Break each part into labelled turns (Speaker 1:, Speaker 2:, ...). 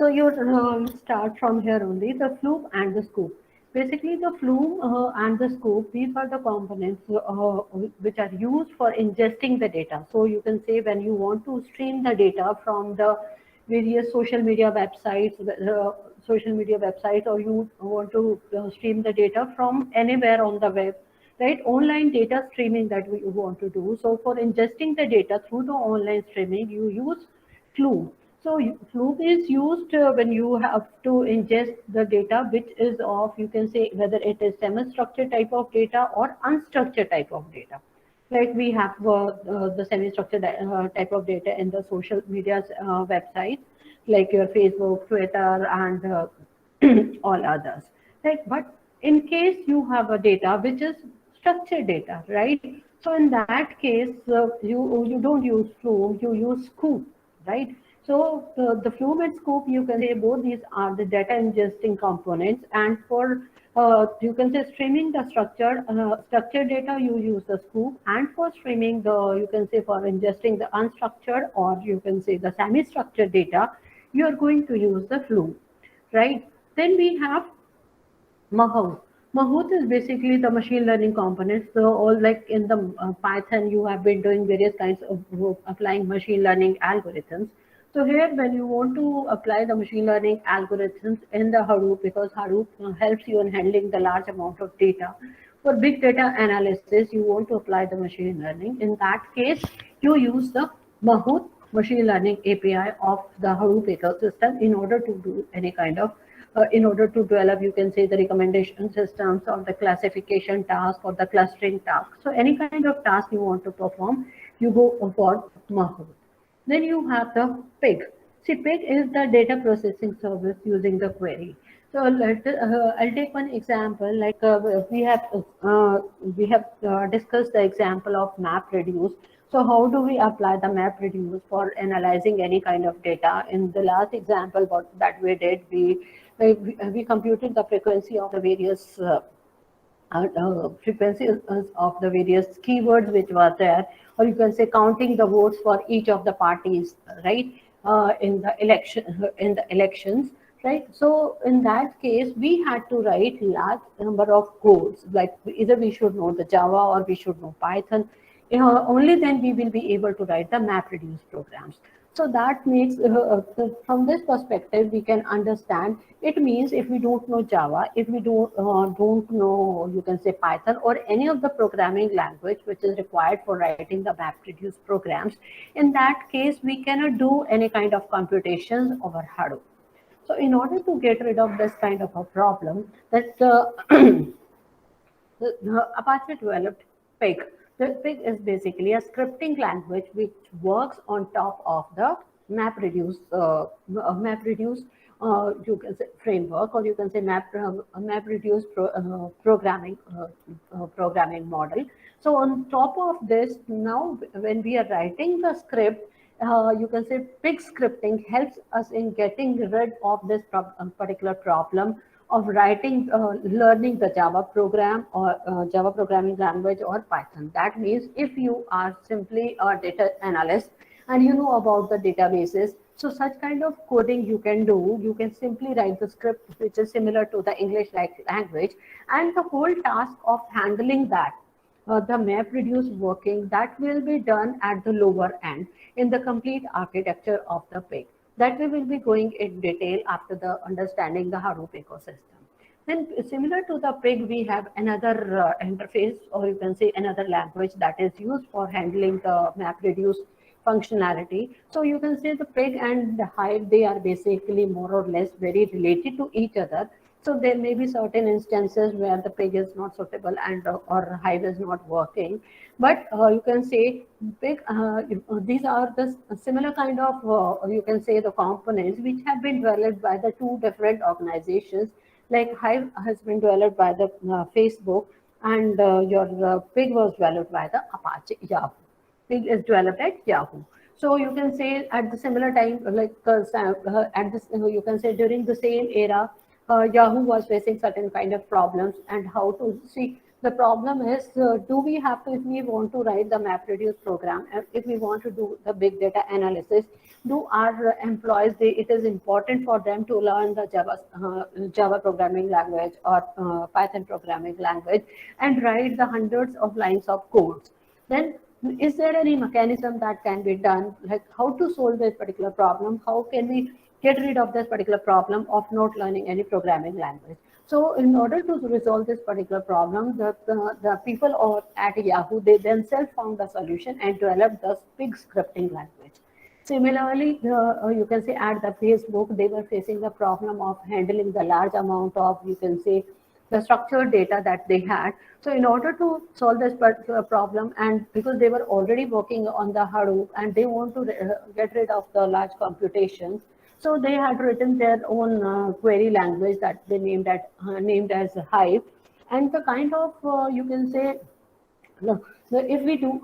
Speaker 1: So you start from here only, the flume and the scoop. Basically, the flume and the scoop, these are the components which are used for ingesting the data. So you can say when you want to stream the data from the various social media websites, or you want to stream the data from anywhere on the web, right? Online data streaming that we want to do. So for ingesting the data through the online streaming, you use Flume. So Flume is used when you have to ingest the data, which is of, you can say, whether it is semi-structured type of data or unstructured type of data. Like we have the semi-structured type of data in the social media websites, like your Facebook, Twitter, and all others. Right? But in case you have a data which is structured data, right? So in that case, you don't use Flume, you use Scoop, right? So the Flume and Scoop, you can say both these are the data ingesting components, and for you can say streaming the structured data, you use the Scoop, and for streaming the, you can say, for ingesting the unstructured, or you can say the semi-structured data, you are going to use the Flume, right? Then we have Mahout. Mahout is basically the machine learning components. So, all like in the Python, you have been doing various kinds of applying machine learning algorithms. So here, when you want to apply the machine learning algorithms in the Hadoop, because Hadoop helps you in handling the large amount of data. For big data analysis, you want to apply the machine learning. In that case, you use the Mahout machine learning API of the Hadoop ecosystem in order to do any kind of in order to develop, you can say, the recommendation systems or the classification task or the clustering task. So any kind of task you want to perform, you go for Mahout. Then you have the pig. See, pig is the data processing service using the query. So I'll take one example. Like we have discussed the example of map reduce. So how do we apply the map reduce for analyzing any kind of data? In the last example, what that we did, we computed the frequency of the various frequency of the various keywords which were there, or you can say counting the votes for each of the parties, right? In the elections, right? So in that case, we had to write large number of codes. Like either we should know the Java or we should know Python. Only then we will be able to write the MapReduce programs. So that makes, from this perspective, we can understand. It means if we don't know Java, if we don't know, you can say Python or any of the programming language which is required for writing the MapReduce programs, in that case, we cannot do any kind of computations over Hadoop. So in order to get rid of this kind of a problem, that the Apache developed Pig. The Pig is basically a scripting language which works on top of the MapReduce you can say framework, or you can say MapReduce programming model. So on top of this, now when we are writing the script, you can say pig scripting helps us in getting rid of this particular problem of writing, learning the Java program or Java programming language or Python. That means if you are simply a data analyst and you know about the databases, so such kind of coding you can do. You can simply write the script which is similar to the English like language, and the whole task of handling that the map reduce working, that will be done at the lower end in the complete architecture of the pig. That we will be going in detail after the understanding the Hadoop ecosystem. Then similar to the pig, we have another interface, or you can say another language that is used for handling the map reduce functionality. So you can say the pig and the hive, they are basically more or less very related to each other. So there may be certain instances where the pig is not suitable and or hive is not working, but you can say pig. These are the similar kind of you can say the components which have been developed by the two different organizations. Like hive has been developed by the Facebook, and your pig was developed by the Apache Yahoo. Pig is developed at Yahoo. So you can say at the similar time, like at this, you can say during the same era, Yahoo was facing certain kind of problems, and how to see The problem is, do we have to, if we want to write the MapReduce program, and if we want to do the big data analysis, do our employees, it is important for them to learn the Java programming language or Python programming language and write the hundreds of lines of codes. Then is there any mechanism that can be done, like how to solve this particular problem? How can we get rid of this particular problem of not learning any programming language? So in order to resolve this particular problem, the people at Yahoo, they themselves found the solution and developed the Pig scripting language. Similarly, you can say at the Facebook, they were facing the problem of handling the large amount of, you can say, the structured data that they had. So in order to solve this particular problem, and because they were already working on the Hadoop and they want to get rid of the large computations, so they had written their own query language that they named as Hive, and the kind of you can say no, no, if we do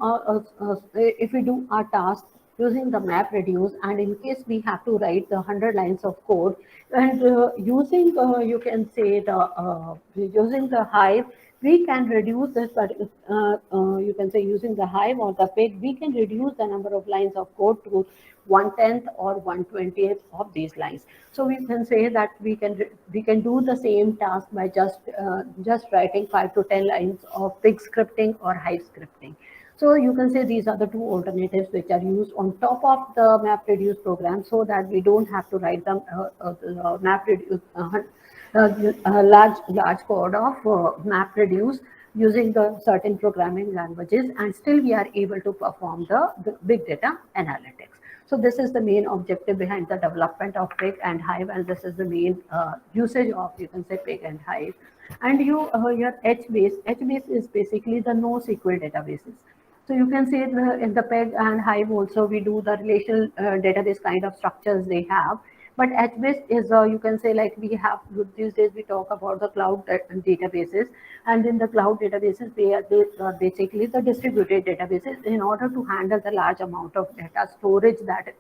Speaker 1: our task using the map reduce, and in case we have to write the 100 lines of code, and using you can say the using the Hive, we can reduce this. But you can say using the Hive or the Pig, we can reduce the number of lines of code to 1/10 or 1/20th of these lines. So we can say that we can do the same task by just writing 5 to 10 lines of Pig scripting or Hive scripting. So you can say these are the two alternatives which are used on top of the MapReduce program, so that we don't have to write the MapReduce large code of MapReduce using the certain programming languages, and still we are able to perform the big data analytics. So this is the main objective behind the development of Pig and Hive, and this is the main usage of, you can say, Pig and Hive. And your HBase is basically the NoSQL databases. So you can say in the Peg and Hive also we do the relational database kind of structures they have. But HBase is, you can say, like we have these days we talk about the cloud databases, and in the cloud databases they are basically the distributed databases in order to handle the large amount of data storage that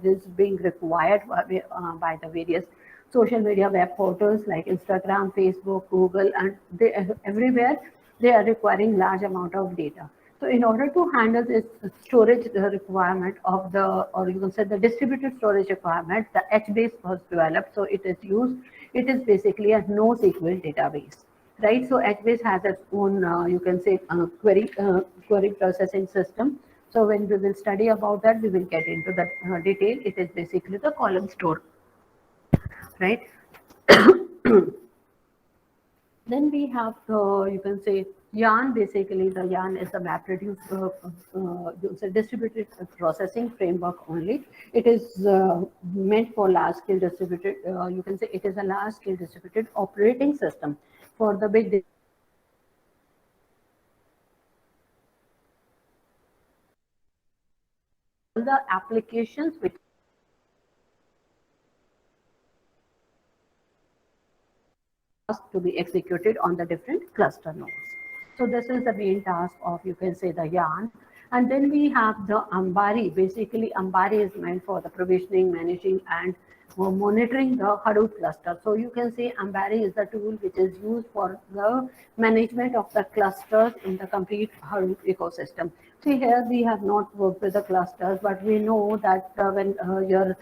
Speaker 1: is being required by the various social media web portals like Instagram, Facebook, Google, and they everywhere they are requiring large amount of data. So in order to handle this storage requirement of the, or you can say the distributed storage requirement, the HBase was developed. So it is basically a NoSQL database, right? So HBase has its own, you can say, query processing system. So when we will study about that, we will get into the detail. It is basically the column store, right? Then we have, you can say, Yarn. Basically, the Yarn is the MapReduce distributed processing framework only. It is meant for large-scale distributed, you can say it is a large-scale distributed operating system for the big the applications which to be executed on the different cluster nodes. So this is the main task of, you can say, the Yarn. And then we have the Ambari. Basically, Ambari is meant for the provisioning, managing, and monitoring the Hadoop cluster. So you can say Ambari is the tool which is used for the management of the clusters in the complete Hadoop ecosystem. See, here we have not worked with the clusters, but we know that when your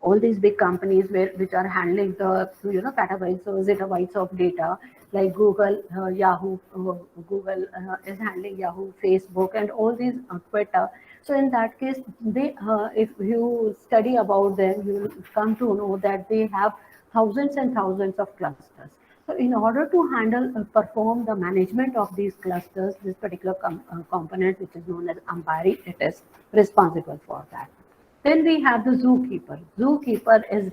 Speaker 1: all these big companies which are handling the petabytes or zettabytes of data, like Google, Yahoo, Google is handling Yahoo, Facebook, and all these Twitter. So in that case, they if you study about them, you will come to know that they have thousands and thousands of clusters. So in order to handle perform the management of these clusters, this particular component which is known as Ambari, it is responsible for that. Then we have the zookeeper. Zookeeper is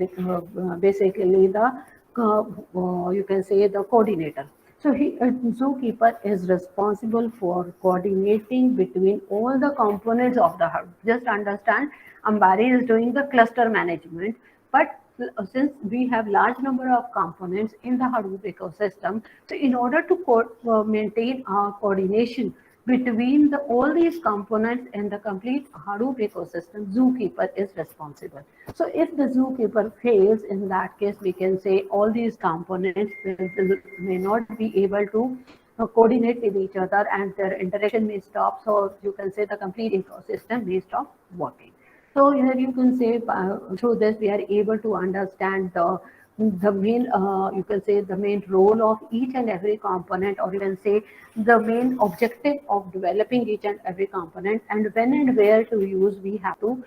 Speaker 1: basically the, you can say, the coordinator. So zookeeper is responsible for coordinating between all the components of the hub. Just understand, Ambari is doing the cluster management, but since we have large number of components in the Hadoop ecosystem, so in order to maintain our coordination, between all these components in the complete Hadoop ecosystem, Zookeeper is responsible. So if the Zookeeper fails, in that case, we can say all these components may not be able to coordinate with each other and their interaction may stop. So you can say the complete ecosystem may stop working. So here you can say through this we are able to understand the main you can say the main role of each and every component, or you can say the main objective of developing each and every component, and when and where to use we have to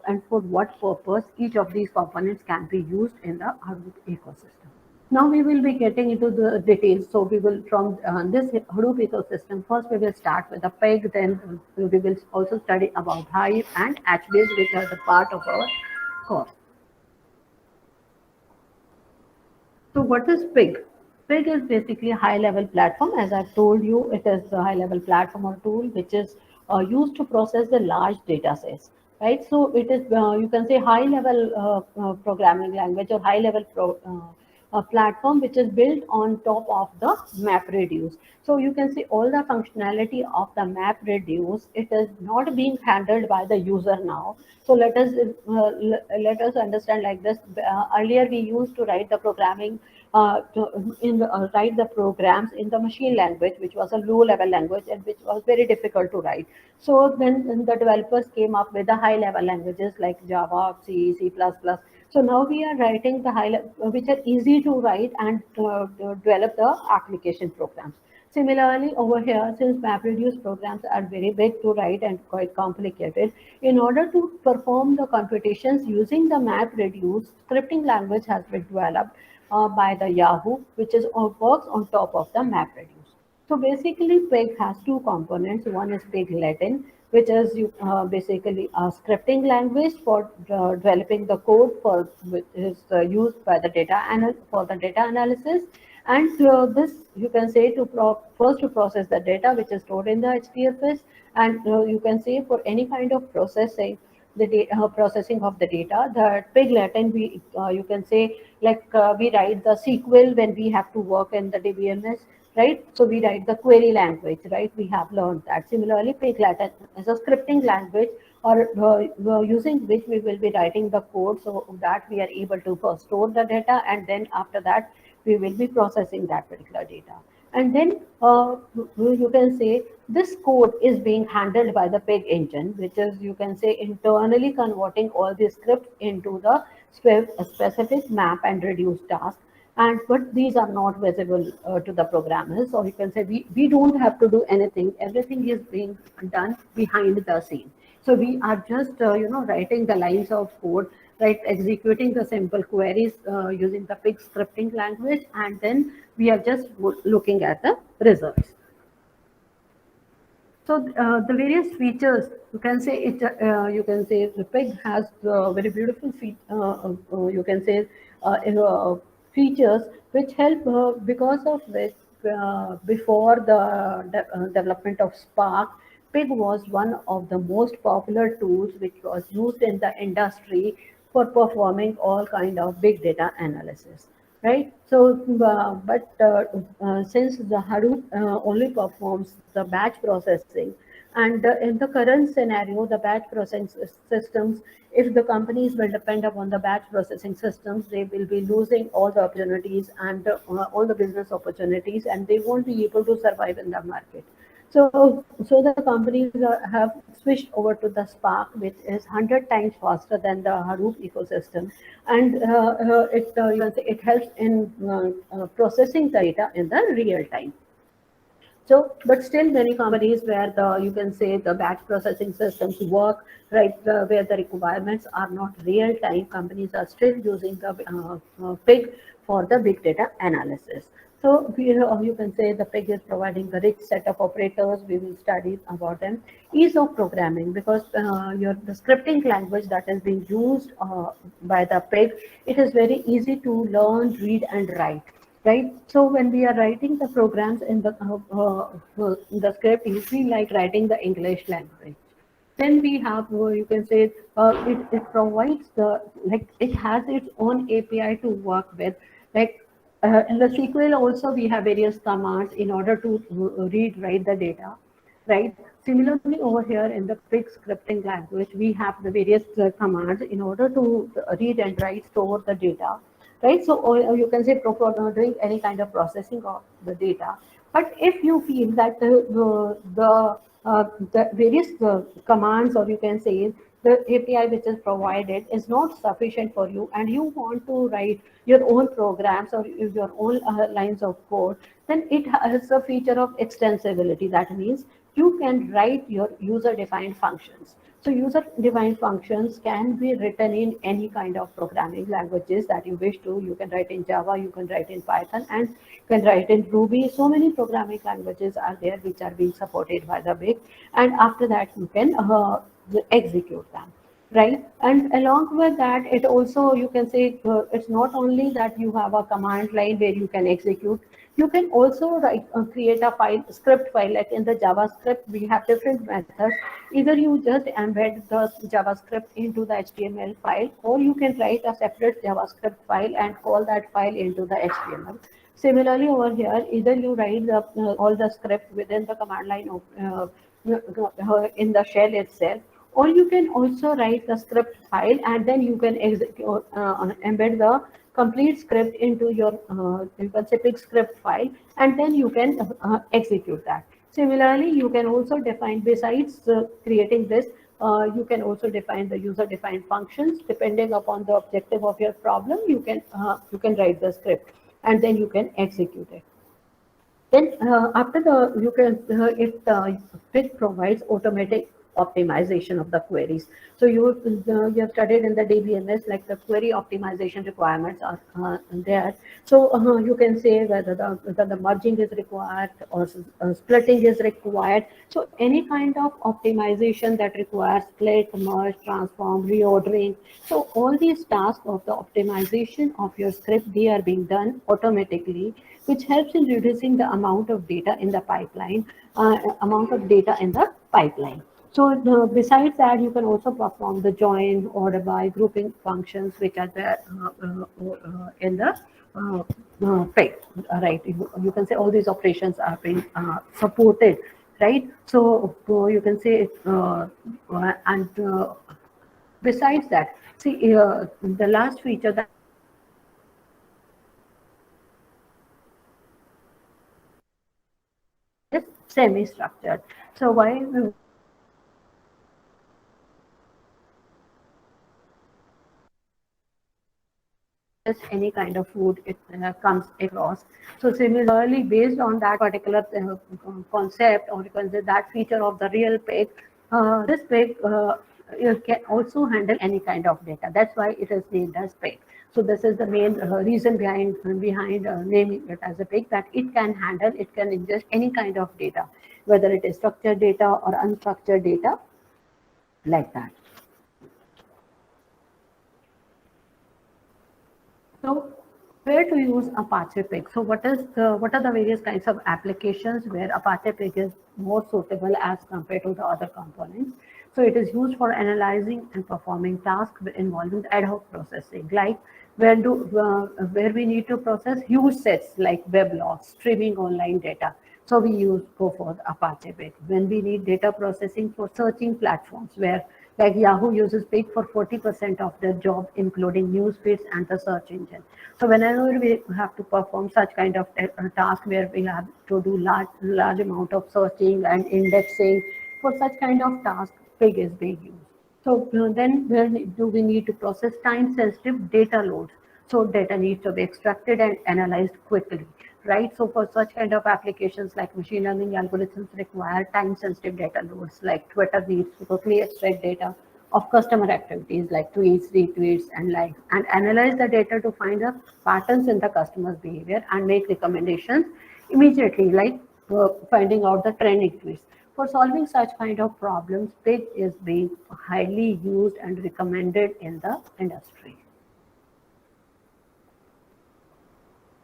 Speaker 1: and for what purpose each of these components can be used in the Hadoop ecosystem. Now we will be getting into the details. So we will from this Hadoop ecosystem, first we will start with the peg, then we will also study about Hive and HBase, which are the part of our course. So what is Pig? Pig is basically a high-level platform. As I've told you, it is a high-level platform or tool which is used to process the large data sets, right? So it is, you can say, high-level programming language or high-level platform which is built on top of the MapReduce. So you can see all the functionality of the MapReduce. It is not being handled by the user now. So let us understand like this. Earlier we used to write the programming write the programs in the machine language, which was a low-level language and which was very difficult to write. So then the developers came up with the high-level languages like Java, C, C++. So now we are writing the which are easy to write and develop the application programs. Similarly, over here, since MapReduce programs are very big to write and quite complicated, in order to perform the computations using the MapReduce, scripting language has been developed by the Yahoo, which is works on top of the MapReduce. So basically, Pig has two components. One is Pig Latin, which is basically a scripting language for developing the code for which is used by the for the data analysis. And this you can say to first to process the data which is stored in the HDFS, and you can say for any kind of processing processing of the data. The Pig Latin, we you can say like we write the SQL when we have to work in the DBMS, right? So we write the query language, right? We have learned that. Similarly, Pig Latin is a scripting language, or using which we will be writing the code so that we are able to first store the data, and then after that we will be processing that particular data. And then you can say this code is being handled by the Pig engine, which is you can say internally converting all the scripts into the specific map and reduce task. And but these are not visible to the programmers, or you can say we don't have to do anything. Everything is being done behind the scene. So we are just writing the lines of code, right, executing the simple queries using the Pig scripting language, and then we are just looking at the results. So the various features, you can say it. You can say the Pig has very beautiful you can say features which help because of which before the development of Spark, Pig was one of the most popular tools which was used in the industry for performing all kind of big data analysis, right? So, since the Hadoop only performs the batch processing, and in the current scenario, the batch processing systems, if the companies will depend upon the batch processing systems, they will be losing all the opportunities and all the business opportunities, and they won't be able to survive in the market. So the companies have switched over to the Spark, which is 100 times faster than the Hadoop ecosystem, and you can say it helps in processing the data in the real time. So, but still many companies where you can say the batch processing systems work, right, where the requirements are not real time, companies are still using the Pig for the big data analysis. So you can say the Pig is providing the rich set of operators. We will study about them. Ease of programming, because the scripting language that is being used by the Pig, it is very easy to learn, read, and write, right? So when we are writing the programs in the script, usually like writing the English language. Then we have, you can say, it provides the, like, it has its own API to work with. Like In the SQL also we have various commands in order to read write the data, right? Similarly over here in the Pig scripting language we have the various commands in order to read and write store the data, right? So or you can say doing any kind of processing of the data. But if you feel that the various commands, or you can say the API which is provided is not sufficient for you, and you want to write your own programs or your own lines of code, then it has a feature of extensibility. That means you can write your user-defined functions. So user-defined functions can be written in any kind of programming languages that you wish to. You can write in Java, you can write in Python, and you can write in Ruby. So many programming languages are there which are being supported by the big, and after that you can execute them, right? And along with that, it also, you can say, it's not only that you have a command line where you can execute. You can also write create a file script file. Like in the JavaScript we have different methods. Either you just embed the JavaScript into the HTML file, or you can write a separate JavaScript file and call that file into the HTML. Similarly over here, either you write all the script within the command line of in the shell itself, or you can also write the script file and then you can execute, embed the complete script into your you can say Pig script file, and then you can execute that. Similarly, you can also define, besides creating this, you can also define the user defined functions. Depending upon the objective of your problem, you can write the script and then you can execute it. Then after the, you can, it provides automatic optimization of the queries. So you have studied in the DBMS, like the query optimization requirements are there. So you can say whether the merging is required or splitting is required. So any kind of optimization that requires split, merge, transform, reordering. So all these tasks of the optimization of your script, they are being done automatically, which helps in reducing the amount of data in the pipeline, So besides that, you can also perform the join, order by, grouping functions, which are there in the page, right? You can say all these operations are being supported, right? So you can say, and besides that, see, the last feature that is semi-structured. So why just any kind of food it comes across. So similarly, based on that particular concept, or you can say that feature of the real pig, this pig it can also handle any kind of data. That's why it is named as pig. So this is the main reason behind naming it as a pig, that it can handle, it can ingest any kind of data, whether it is structured data or unstructured data, like that. So where to use Apache Pig? So what are the various kinds of applications where Apache Pig is more suitable as compared to the other components? So it is used for analyzing and performing tasks involving ad hoc processing, like where we need to process huge sets like web logs, streaming online data. So we go for the Apache Pig. When we need data processing for searching platforms, where like Yahoo uses Pig for 40% of their job, including news feeds and the search engine. So whenever we have to perform such kind of task where we have to do large amount of searching and indexing, for such kind of task, Pig is being used. So then where do we need to process time sensitive data loads? So data needs to be extracted and analyzed quickly, right? So for such kind of applications, like machine learning algorithms require time sensitive data loads, like Twitter needs to quickly extract data of customer activities like tweets, retweets, and likes, and analyze the data to find the patterns in the customer's behavior and make recommendations immediately, like finding out the trending tweets. For solving such kind of problems, Pig is being highly used and recommended in the industry.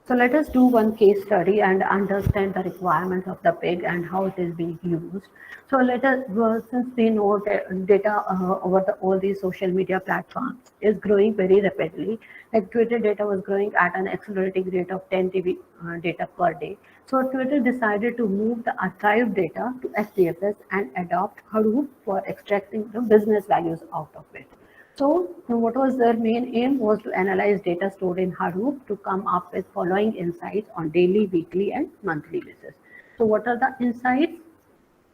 Speaker 1: So let us do one case study and understand the requirements of the pig and how it is being used. So let us, since we know that data over all these social media platforms is growing very rapidly, like Twitter data was growing at an accelerating rate of 10 TB data per day. So Twitter decided to move the archived data to SDFS and adopt Hadoop for extracting the business values out of it. So what was their main aim was to analyze data stored in Hadoop to come up with following insights on daily, weekly, and monthly basis. So what are the insights?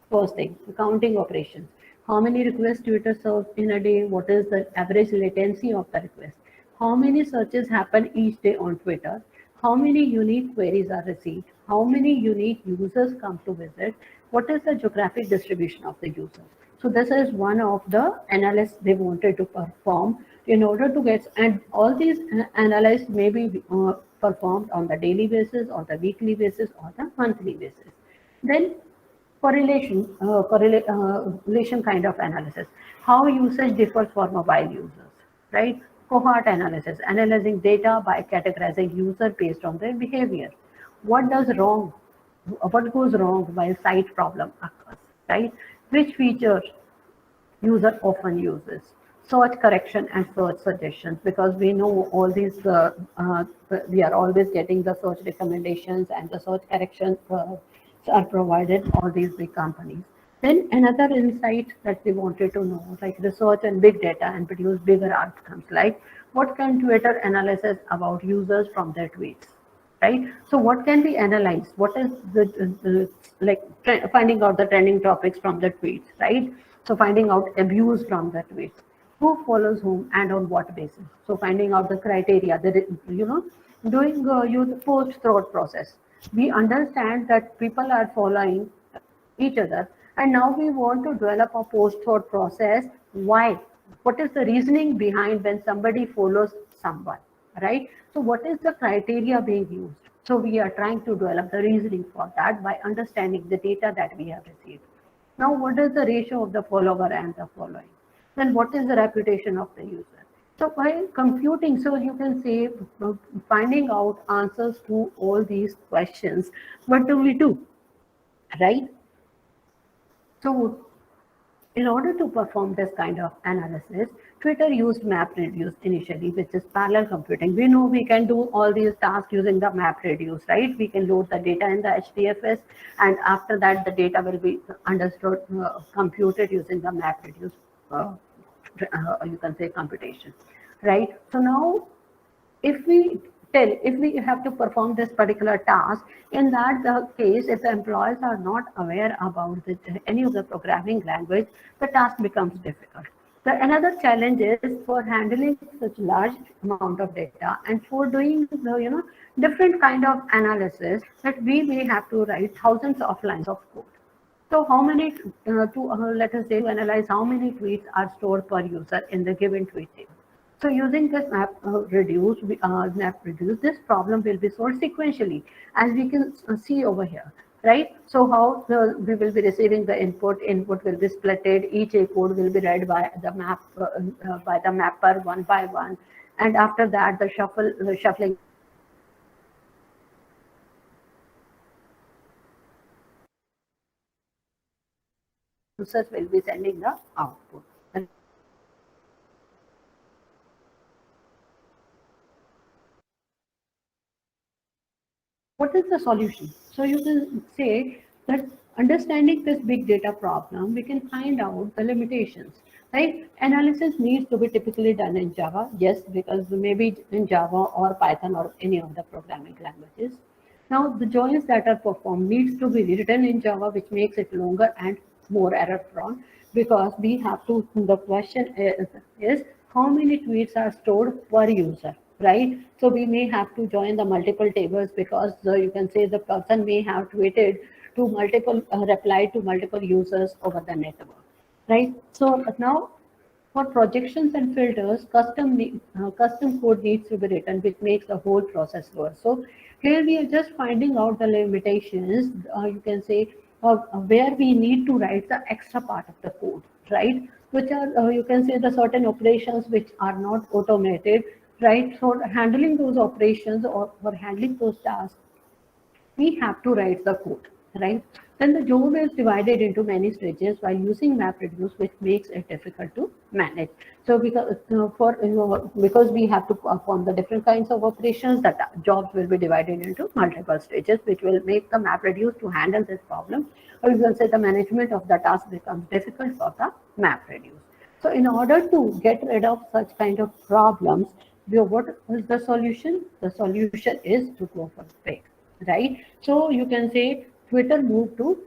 Speaker 1: First thing, counting operations. How many requests Twitter serves in a day? What is the average latency of the request? How many searches happen each day on Twitter? How many unique queries are received? How many unique users come to visit? What is the geographic distribution of the users? So this is one of the analysis they wanted to perform in order to get, and all these analyses may be performed on the daily basis or the weekly basis or the monthly basis. Then correlation kind of analysis. How usage differs for mobile users, right? Cohort analysis, analyzing data by categorizing user based on their behavior. What does wrong, what goes wrong while site problem occurs, right? Which features user often uses. Search correction and search suggestions, because we know all these, we are always getting the search recommendations and the search corrections are provided all these big companies. Then another insight that we wanted to know, like research and big data and produce bigger outcomes, like what can Twitter analysis about users from their tweets, right? So what can be analyzed? What is like finding out the trending topics from the tweets, right? So finding out abuse from the tweets, who follows whom and on what basis. So finding out the criteria that doing your post thought process. We understand that people are following each other, and now we want to develop a post thought process. Why? What is the reasoning behind when somebody follows someone, right? So what is the criteria being used? So we are trying to develop the reasoning for that by understanding the data that we have received. Now what is the ratio of the follower and the following? Then what is the reputation of the user? So by computing, so you can say, finding out answers to all these questions, what do we do, right? So in order to perform this kind of analysis, Twitter used MapReduce initially, which is parallel computing. We know we can do all these tasks using the MapReduce, right? We can load the data in the HDFS, and after that, the data will be understood, computed using the MapReduce, you can say computation, right? So now if we if we have to perform this particular task, in that the case, if the employees are not aware about any of the programming language, the task becomes difficult. Another challenge is for handling such large amount of data and for doing the different kind of analysis, that we may have to write thousands of lines of code. So how many, let us say, to analyze how many tweets are stored per user in the given tweet table. So using this map reduce, this problem will be solved sequentially, as we can see over here, right? So how we will be receiving the input will be splitted, each code will be read by the mapper one by one, and after that the shuffling users will be sending the output. What is the solution? So you can say that understanding this big data problem, we can find out the limitations, right? Analysis needs to be typically done in Java, yes, because maybe in Java or Python or any of the programming languages. Now the joins that are performed needs to be written in Java, which makes it longer and more error prone, because we have to, the question is how many tweets are stored per user, right? So we may have to join the multiple tables, because you can say the person may have tweeted to multiple, replied to multiple users over the network, right? So now for projections and filters, custom code needs to be written, which makes the whole process worse. So here we are just finding out the limitations, you can say, where we need to write the extra part of the code, right? Which are, you can say, the certain operations which are not automated, right? For handling those operations or for handling those tasks, we have to write the code, right? Then the job is divided into many stages while using MapReduce, which makes it difficult to manage. So because we have to perform the different kinds of operations, that jobs will be divided into multiple stages, which will make the MapReduce to handle this problem, or you can say the management of the task becomes difficult for the MapReduce. So in order to get rid of such kind of problems, what is the solution? The solution is to go for Pig, right? So you can say Twitter moved to,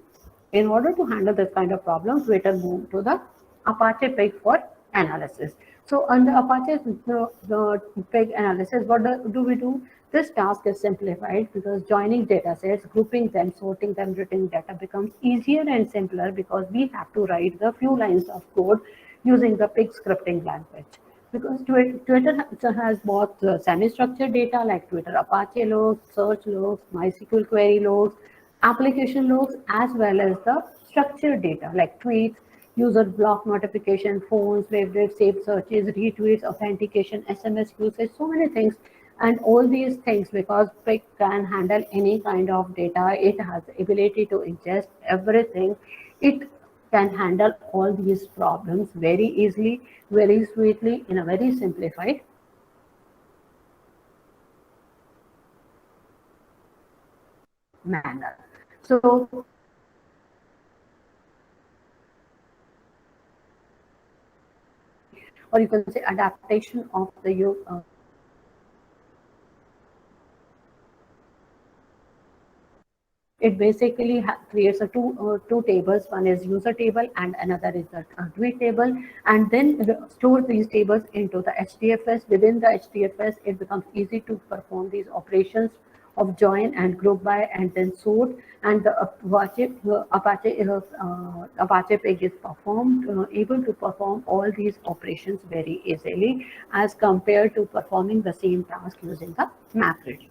Speaker 1: in order to handle this kind of problem, Twitter moved to the Apache Pig for analysis. So under Apache the Pig analysis, what do we do? This task is simplified because joining data sets, grouping them, sorting them, written data becomes easier and simpler because we have to write the few lines of code using the Pig scripting language. Because Twitter has both semi-structured data like Twitter Apache logs, search logs, MySQL query logs, application logs, as well as the structured data like tweets, user block notification, phones, favorites, saved searches, retweets, authentication, SMS usage, so many things. And all these things, because Pick can handle any kind of data, it has the ability to ingest everything. It can handle all these problems very easily, very sweetly, in a very simplified manner. So, or you can say adaptation of the it basically creates a two tables. One is user table and another is the tweet table, and then store these tables into the HDFS. Within the HDFS, it becomes easy to perform these operations of join and group by and then sort. And the Apache Pig is able to perform all these operations very easily as compared to performing the same task using the MapReduce.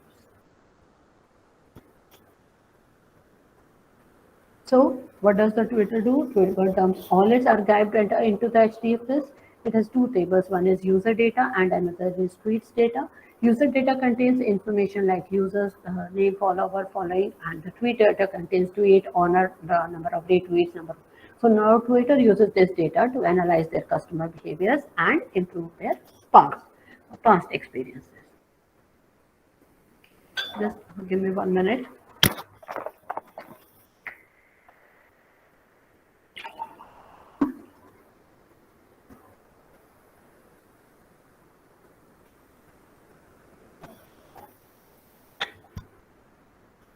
Speaker 1: So what does the Twitter do? Twitter dumps all its archived data into the HDFS. It has two tables. One is user data and another is tweets data. User data contains information like users, name, follower, following, and the tweet data contains tweet, honor, the number of retweets, number. So now Twitter uses this data to analyze their customer behaviors and improve their past experiences. Just give me 1 minute.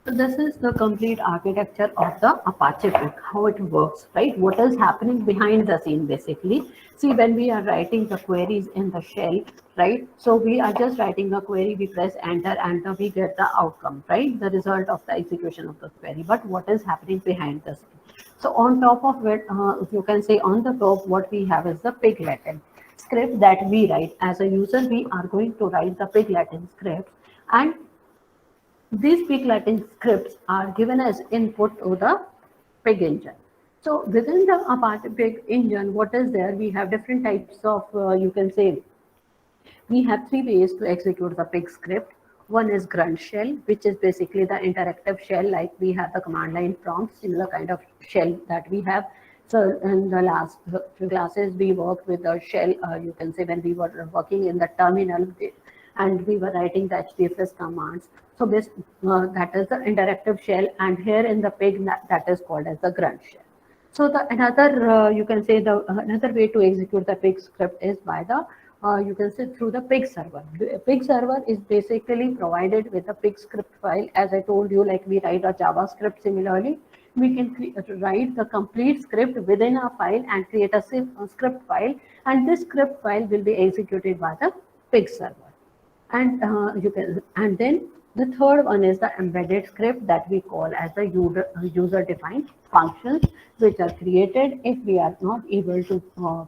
Speaker 1: So this is the complete architecture of the Apache Pig, how it works, right? What is happening behind the scene basically. See, when we are writing the queries in the shell, right? So we are just writing a query, we press enter and we get the outcome, right? The result of the execution of the query. But what is happening behind the scene? So on top of it, you can say on the top, what we have is the Pig Latin script that we write. As a user, we are going to write the Pig Latin script, and these Pig Latin scripts are given as input to the Pig engine. So within the Apache Pig engine, what is there? We have different types of, you can say, we have three ways to execute the Pig script. One is grunt shell, which is basically the interactive shell, like we have the command line prompt, similar kind of shell that we have. So in the last few classes, we worked with the shell, you can say when we were working in the terminal and we were writing the HDFS commands. So that is the interactive shell, and here in the Pig, that is called as the grunt shell. So the another you can say the another way to execute the Pig script is by the you can say through the Pig server. The Pig server is basically provided with a Pig script file. As I told you, like we write a JavaScript similarly, we can write the complete script within a file and create a script file, and this script file will be executed by the Pig server. And you can, and then the third one is the embedded script that we call as the user defined functions, which are created if we are not able to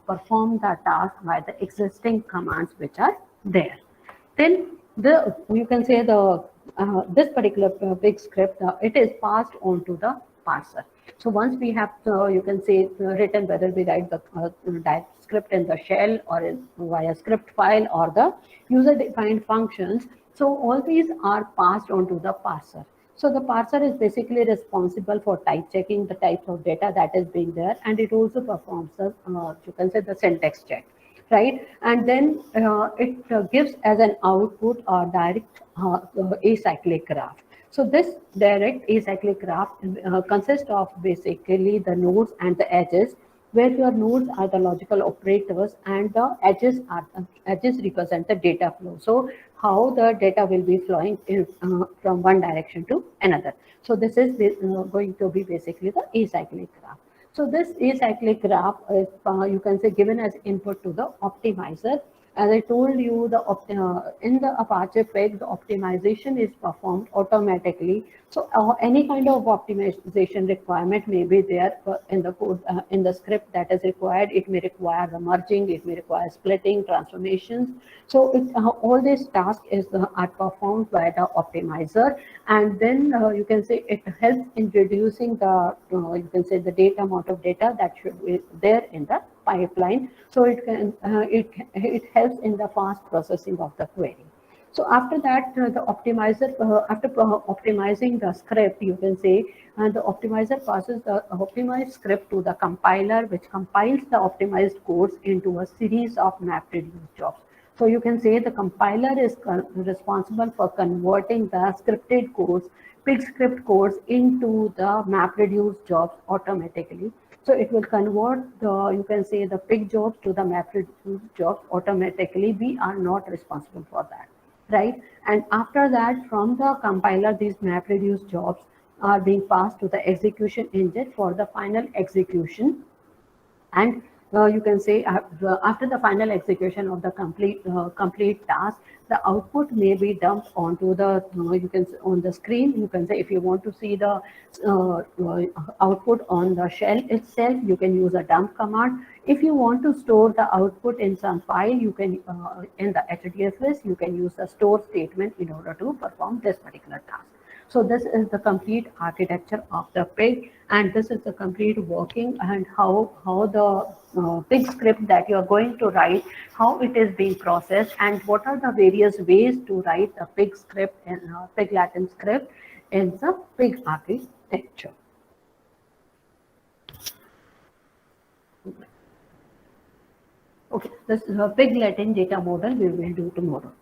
Speaker 1: perform the task by the existing commands which are there. Then you can say the this particular big script, it is passed on to the parser. So once we have you can say written, whether we write the script in the shell or via script file or the user-defined functions. So all these are passed on to the parser. So the parser is basically responsible for type checking the types of data that is being there, and it also performs the, you can say, the syntax check, right? And then it gives as an output a direct acyclic graph. So this direct acyclic graph consists of basically the nodes and the edges, where your nodes are the logical operators and the edges represent the data flow. So how the data will be flowing from one direction to another. So this is going to be basically the acyclic graph. So this acyclic graph is, you can say, given as input to the optimizer. As I told you, in the Apache Pig, the optimization is performed automatically. So any kind of optimization requirement may be there in the code, in the script that is required. It may require the merging, it may require splitting, transformations. So all these tasks are performed by the optimizer, and then you can say it helps in reducing the you can say the data amount of data that should be there in the pipeline. So it helps in the fast processing of the query. So after that, the optimizer, after optimizing the script, you can say, the optimizer passes the optimized script to the compiler, which compiles the optimized codes into a series of map-reduce jobs. So you can say the compiler is responsible for converting the scripted codes, pig script codes, into the map-reduce jobs automatically. So it will convert the, you can say, the pig jobs to the map-reduce jobs automatically. We are not responsible for that, right? And after that, from the compiler, these map-reduce jobs are being passed to the execution engine for the final execution. And you can say after the final execution of the complete task, the output may be dumped onto the you can on the screen. You can say if you want to see the output on the shell itself, you can use a dump command. If you want to store the output in some file, you can in the HDFS you can use the store statement in order to perform this particular task. So this is the complete architecture of the pig, and this is the complete working and how the pig script that you are going to write, how it is being processed, and what are the various ways to write a pig script and pig Latin script in the pig architecture. Okay, this is a pig Latin data model we will do tomorrow.